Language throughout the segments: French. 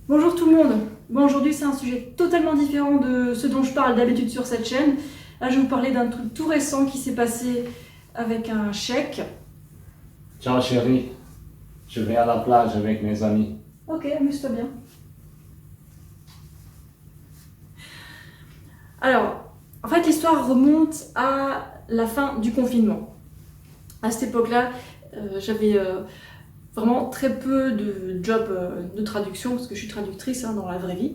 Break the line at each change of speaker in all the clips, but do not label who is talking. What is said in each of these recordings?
Bonjour tout le monde. Bon, aujourd'hui c'est un sujet totalement différent de ce dont je parle d'habitude sur cette chaîne. Là je vais vous parler d'un truc tout récent qui s'est passé avec un chèque.
Ciao chérie, je vais à la plage avec mes amis.
Ok, amuse-toi bien. Alors, en fait l'histoire remonte à la fin du confinement. À cette époque-là, j'avais vraiment très peu de job de traduction, parce que je suis traductrice dans la vraie vie.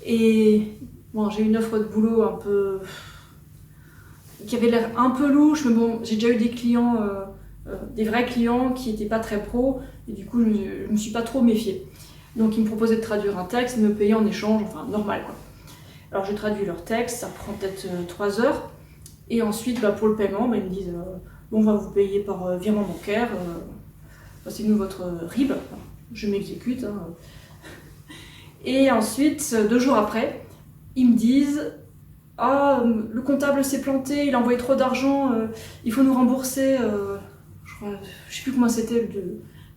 Et bon, j'ai eu une offre de boulot un peu qui avait l'air un peu louche, mais bon, j'ai déjà eu des clients, des vrais clients qui n'étaient pas très pros, et du coup, je me suis pas trop méfiée. Donc, ils me proposaient de traduire un texte, de me payer en échange, enfin, normal quoi. Alors, je traduis leur texte, ça prend peut-être 3 heures, et ensuite, pour le paiement, ils me disent bon, on va vous payer par virement bancaire, passez-nous votre RIB, je m'exécute. Et ensuite, 2 jours après, ils me disent ah, le comptable s'est planté, il a envoyé trop d'argent, il faut nous rembourser. Je sais plus comment c'était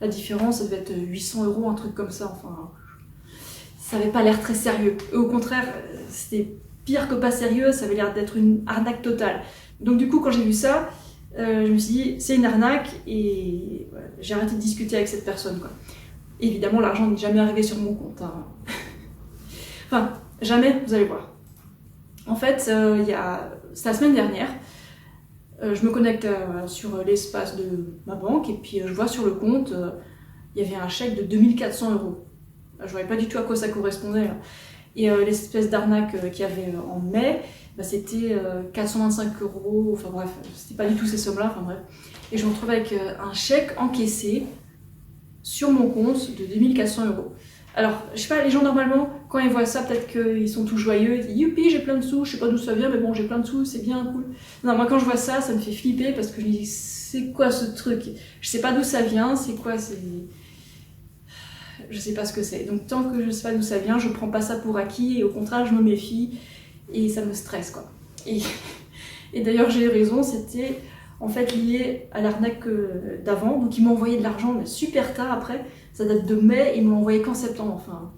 la différence, ça devait être 800 €, un truc comme ça. Enfin, ça avait pas l'air très sérieux. Et au contraire, c'était pire que pas sérieux, ça avait l'air d'être une arnaque totale. Donc du coup, quand j'ai vu ça, je me suis dit c'est une arnaque et voilà, j'ai arrêté de discuter avec cette personne, quoi. Évidemment, l'argent n'est jamais arrivé sur mon compte. Enfin, jamais, vous allez voir. En fait, c'est la semaine dernière, je me connecte sur l'espace de ma banque et puis je vois sur le compte, il y avait un chèque de 2400 €. Je ne voyais pas du tout à quoi ça correspondait. Et l'espèce d'arnaque qu'il y avait en mai, c'était 425 €, enfin bref, c'était pas du tout ces sommes-là, enfin bref. Et je me retrouve avec un chèque encaissé sur mon compte de 2400 €. Alors, je sais pas, les gens normalement, quand ils voient ça, peut-être qu'ils sont tout joyeux, ils disent youpi, j'ai plein de sous, je sais pas d'où ça vient, mais bon, j'ai plein de sous, c'est bien, cool. Non, moi quand je vois ça, ça me fait flipper parce que je me dis c'est quoi ce truc? Je sais pas d'où ça vient, c'est quoi, c'est. Je sais pas ce que c'est. Donc tant que je sais pas d'où ça vient, je prends pas ça pour acquis et au contraire, je me méfie et ça me stresse quoi. Et d'ailleurs, j'ai eu raison, c'était en fait lié à l'arnaque d'avant. Donc ils m'ont envoyé de l'argent mais super tard après. Ça date de mai, ils me l'ont envoyé qu'en septembre, enfin.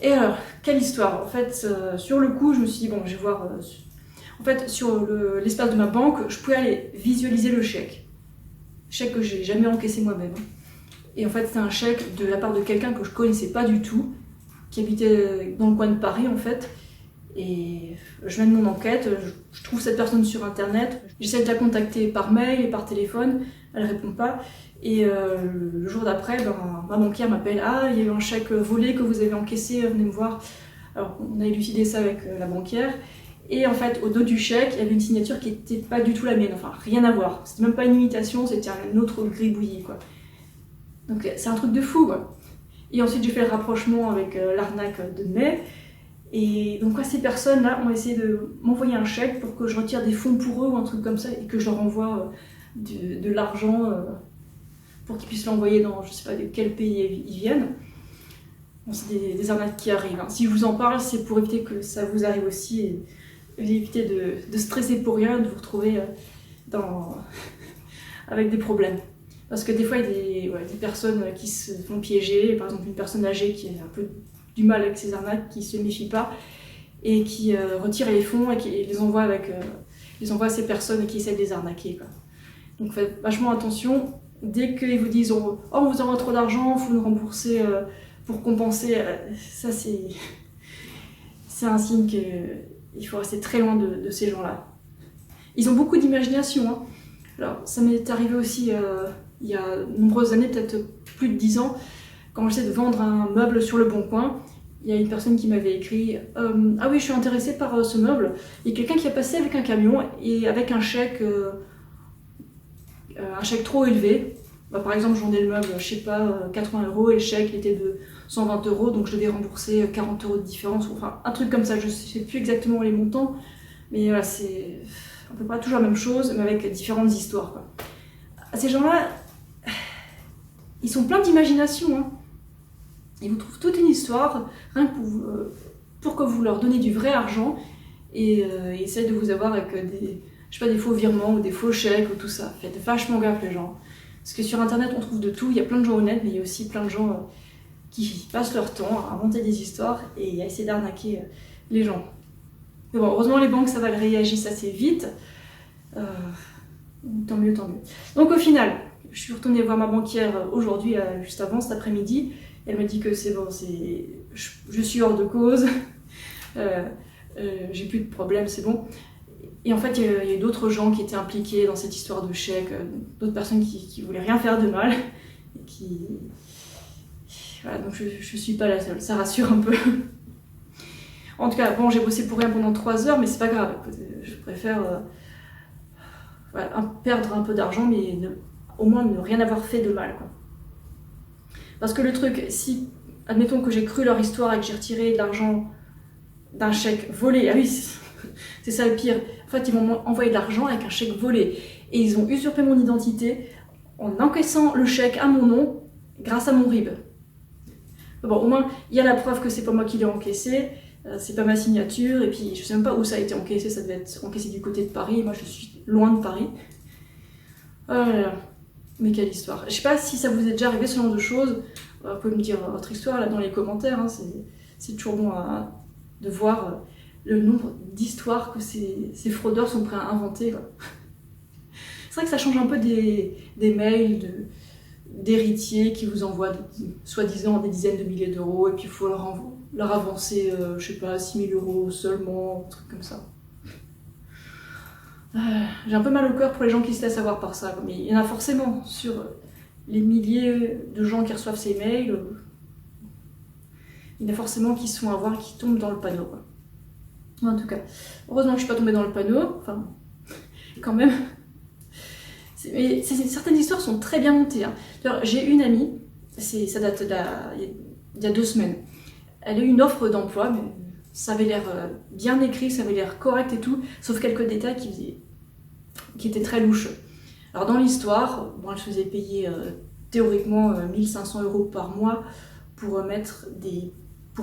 Et alors, quelle histoire. En fait, sur le coup, je me suis dit, bon, je vais voir. En fait, sur l'espace de ma banque, je pouvais aller visualiser le chèque. Chèque que j'ai jamais encaissé moi-même. Et en fait, c'était un chèque de la part de quelqu'un que je connaissais pas du tout, qui habitait dans le coin de Paris, en fait. Et je mène mon enquête, je trouve cette personne sur internet, j'essaie de la contacter par mail et par téléphone, elle répond pas. Et le jour d'après, ma banquière m'appelle, ah, il y a eu un chèque volé que vous avez encaissé, venez me voir. Alors on a élucidé ça avec la banquière. Et en fait, au dos du chèque, il y avait une signature qui était pas du tout la mienne, enfin rien à voir. C'était même pas une imitation, c'était un autre gribouillis, quoi. Donc c'est un truc de fou, quoi. Et ensuite j'ai fait le rapprochement avec l'arnaque de mai. Et donc ces personnes-là ont essayé de m'envoyer un chèque pour que je retire des fonds pour eux ou un truc comme ça et que je leur envoie de l'argent pour qu'ils puissent l'envoyer dans je sais pas de quel pays ils viennent. Bon, c'est des arnaques qui arrivent. Hein. Si je vous en parle, c'est pour éviter que ça vous arrive aussi et éviter de stresser pour rien, de vous retrouver avec des problèmes. Parce que des fois, il y a des personnes qui se font piéger, par exemple une personne âgée qui a un peu du mal avec ces arnaques, qui se méfie pas et qui retire les fonds et qui les envoie à ces personnes qui essaient de les arnaquer, quoi. Donc faites vachement attention. Dès qu'ils vous disent oh on vous envoie trop d'argent, il faut nous rembourser pour compenser, ça c'est un signe qu'il faut rester très loin de ces gens-là. Ils ont beaucoup d'imagination. Hein. Alors ça m'est arrivé aussi il y a de nombreuses années, peut-être plus de 10 ans, quand j'essaie de vendre un meuble sur le bon coin. Il y a une personne qui m'avait écrit ah oui, je suis intéressée par ce meuble. Il y a quelqu'un qui a passé avec un camion et avec un chèque trop élevé. Par exemple, je vendais le meuble, je sais pas, 80 € et le chèque il était de 120 €, donc je devais rembourser 40 € de différence, enfin un truc comme ça. Je sais plus exactement les montants, mais voilà, c'est à peu près toujours la même chose, mais avec différentes histoires, quoi. Ces gens-là, ils sont pleins d'imagination. Hein. Ils vous trouvent toute une histoire, rien que pour que vous leur donnez du vrai argent, et ils essayent de vous avoir avec des faux virements ou des faux chèques ou tout ça. Faites vachement gaffe les gens. Parce que sur internet on trouve de tout, il y a plein de gens honnêtes, mais il y a aussi plein de gens qui passent leur temps à inventer des histoires et à essayer d'arnaquer les gens. Mais bon, heureusement les banques, ça va, elles réagissent assez vite. Tant mieux, tant mieux. Donc au final, je suis retournée voir ma banquière aujourd'hui, juste avant, cet après-midi. Elle me dit que c'est bon, je suis hors de cause, j'ai plus de problème, c'est bon. Et en fait, il y a d'autres gens qui étaient impliqués dans cette histoire de chèque, d'autres personnes qui voulaient rien faire de mal. Et voilà, donc je suis pas la seule, ça rassure un peu. En tout cas, bon, j'ai bossé pour rien pendant 3 heures, mais c'est pas grave. Je préfère voilà, perdre un peu d'argent, mais au moins ne rien avoir fait de mal, quoi. Parce que le truc, si, admettons que j'ai cru leur histoire et que j'ai retiré de l'argent d'un chèque volé, ah oui, c'est ça le pire. En fait, ils m'ont envoyé de l'argent avec un chèque volé. Et ils ont usurpé mon identité en encaissant le chèque à mon nom grâce à mon RIB. Bon, au moins, il y a la preuve que c'est pas moi qui l'ai encaissé, c'est pas ma signature, et puis je sais même pas où ça a été encaissé, ça devait être encaissé du côté de Paris, moi je suis loin de Paris. Oh là là, mais quelle histoire. Je sais pas si ça vous est déjà arrivé ce genre de choses, vous pouvez me dire votre histoire là dans les commentaires, hein, c'est toujours bon de voir le nombre d'histoires que ces fraudeurs sont prêts à inventer, quoi. C'est vrai que ça change un peu des mails d'héritiers qui vous envoient soi-disant des dizaines de milliers d'euros et puis il faut leur avancer, je sais pas, 6 000 euros seulement, un truc comme ça. J'ai un peu mal au cœur pour les gens qui se laissent avoir par ça, mais il y en a forcément sur les milliers de gens qui reçoivent ces mails. Il y en a forcément qui se font avoir, qui tombent dans le panneau, quoi. En tout cas, heureusement que je suis pas tombée dans le panneau, enfin, quand même. Mais certaines histoires sont très bien montées, hein. J'ai une amie, ça date d'il y a 2 semaines. Elle a eu une offre d'emploi, mais ça avait l'air bien écrit, ça avait l'air correct et tout, sauf quelques détails qui étaient très louches. Alors dans l'histoire, bon, elle se faisait payer théoriquement 1 500 euros par mois pour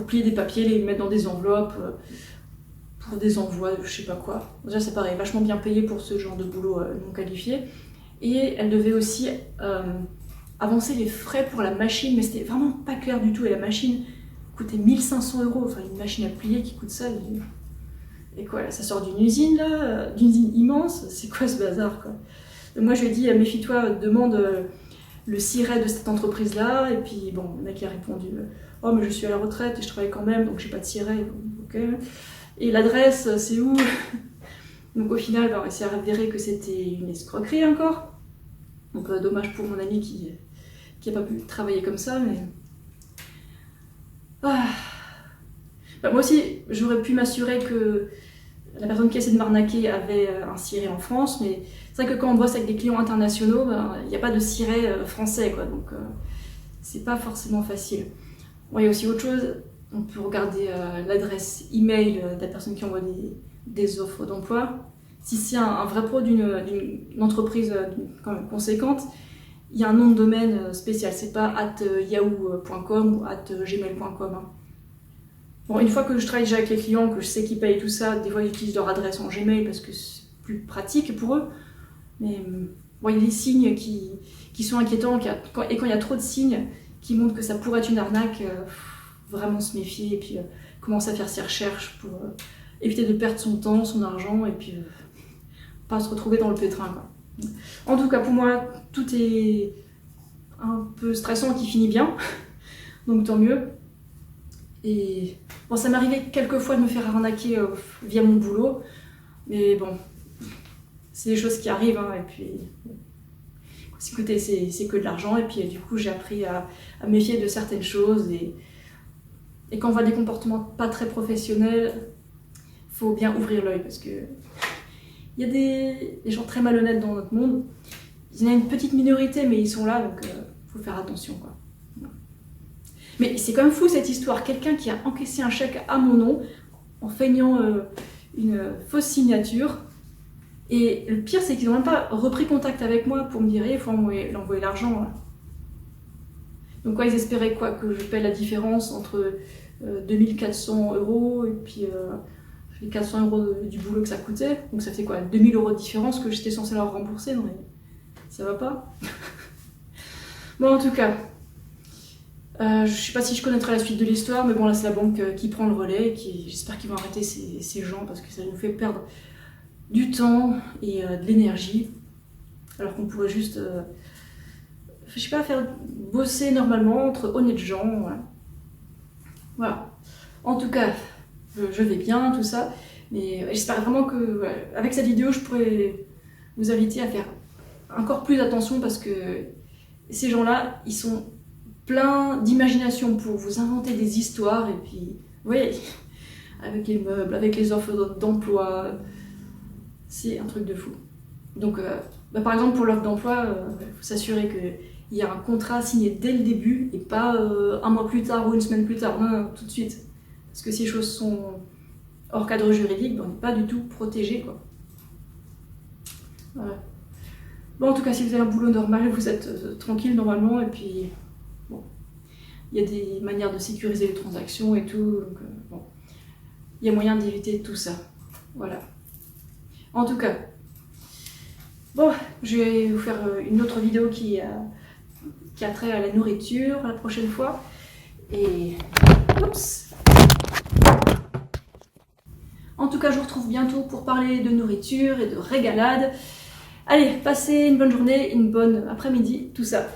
plier des papiers, les mettre dans des enveloppes, pour des envois, je sais pas quoi. Déjà ça paraît vachement bien payé pour ce genre de boulot non qualifié. Et elle devait aussi avancer les frais pour la machine, mais c'était vraiment pas clair du tout. Et la machine coûtait 1 500 euros, enfin une machine à plier qui coûte ça. Et quoi, là, ça sort d'une usine là, d'une usine immense, c'est quoi ce bazar, quoi. Et moi je lui ai dit, méfie-toi, demande le siret de cette entreprise là. Et puis bon, le mec il a répondu, oh mais je suis à la retraite et je travaille quand même, donc j'ai pas de siret. Ok. Et l'adresse, c'est où? Donc au final, il s'est avéré que c'était une escroquerie encore. Donc dommage pour mon ami qui n'a pas pu travailler comme ça, mais... Moi aussi, j'aurais pu m'assurer que la personne qui essaie de m'arnaquer avait un siret en France, mais c'est vrai que quand on bosse avec des clients internationaux, il n'y a pas de siret français, quoi, donc c'est pas forcément facile. Bon, il y a aussi autre chose, on peut regarder l'adresse email de la personne qui envoie des offres d'emploi. Si c'est un vrai pro d'une entreprise quand même conséquente, il y a un nom de domaine spécial, c'est pas @yahoo.com ou @gmail.com. Hein. Bon, une fois que je travaille déjà avec les clients, que je sais qu'ils payent tout ça, des fois ils utilisent leur adresse en Gmail parce que c'est plus pratique pour eux. Mais bon, il y a des signes qui sont inquiétants, et quand il y a trop de signes qui montrent que ça pourrait être une arnaque, vraiment se méfier et puis commencer à faire ses recherches pour éviter de perdre son temps, son argent et puis pas se retrouver dans le pétrin, quoi. En tout cas, pour moi, tout est un peu stressant qui finit bien, donc tant mieux. Et bon, ça m'arrivait quelques fois de me faire arnaquer via mon boulot, mais bon, c'est des choses qui arrivent, hein, et puis bon. Écoutez, c'est que de l'argent, et puis du coup j'ai appris à me méfier de certaines choses, et quand on voit des comportements pas très professionnels, faut bien ouvrir l'œil, parce que il y a des gens très malhonnêtes dans notre monde. Il y en a une petite minorité, mais ils sont là, donc faut faire attention, quoi. Mais c'est quand même fou cette histoire. Quelqu'un qui a encaissé un chèque à mon nom en feignant une fausse signature. Et le pire, c'est qu'ils n'ont même pas repris contact avec moi pour me dire il faut envoyer l'argent. Là. Donc quoi, ils espéraient quoi, que je paie la différence entre 2400 euros et puis les 400 euros du boulot que ça coûtait. Donc ça fait quoi, 2000 euros de différence que j'étais censée leur rembourser. Non mais ça va pas. Bon, en tout cas, Je sais pas si je connaîtrai la suite de l'histoire, mais bon là c'est la banque qui prend le relais, j'espère qu'ils vont arrêter ces gens parce que ça nous fait perdre du temps et de l'énergie, alors qu'on pourrait juste, je sais pas, faire bosser normalement entre honnêtes gens, voilà. En tout cas, je vais bien, tout ça, mais j'espère vraiment que avec cette vidéo je pourrais vous inviter à faire encore plus attention parce que ces gens-là, ils sont plein d'imagination pour vous inventer des histoires et puis, vous voyez, avec les meubles, avec les offres d'emploi, c'est un truc de fou. Donc, par exemple, pour l'offre d'emploi, il faut s'assurer qu'il y a un contrat signé dès le début et pas un mois plus tard ou une semaine plus tard, non, tout de suite. Parce que ces choses sont hors cadre juridique, on n'est pas du tout protégé, quoi. Voilà. Bon, en tout cas, si vous avez un boulot normal, vous êtes tranquille normalement, et puis, bon, il y a des manières de sécuriser les transactions et tout, donc, bon, il y a moyen d'éviter tout ça. Voilà. En tout cas, bon, je vais vous faire une autre vidéo qui a trait à la nourriture la prochaine fois, et, oups. En tout cas, je vous retrouve bientôt pour parler de nourriture et de régalade. Allez, passez une bonne journée, une bonne après-midi, tout ça.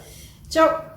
Ciao!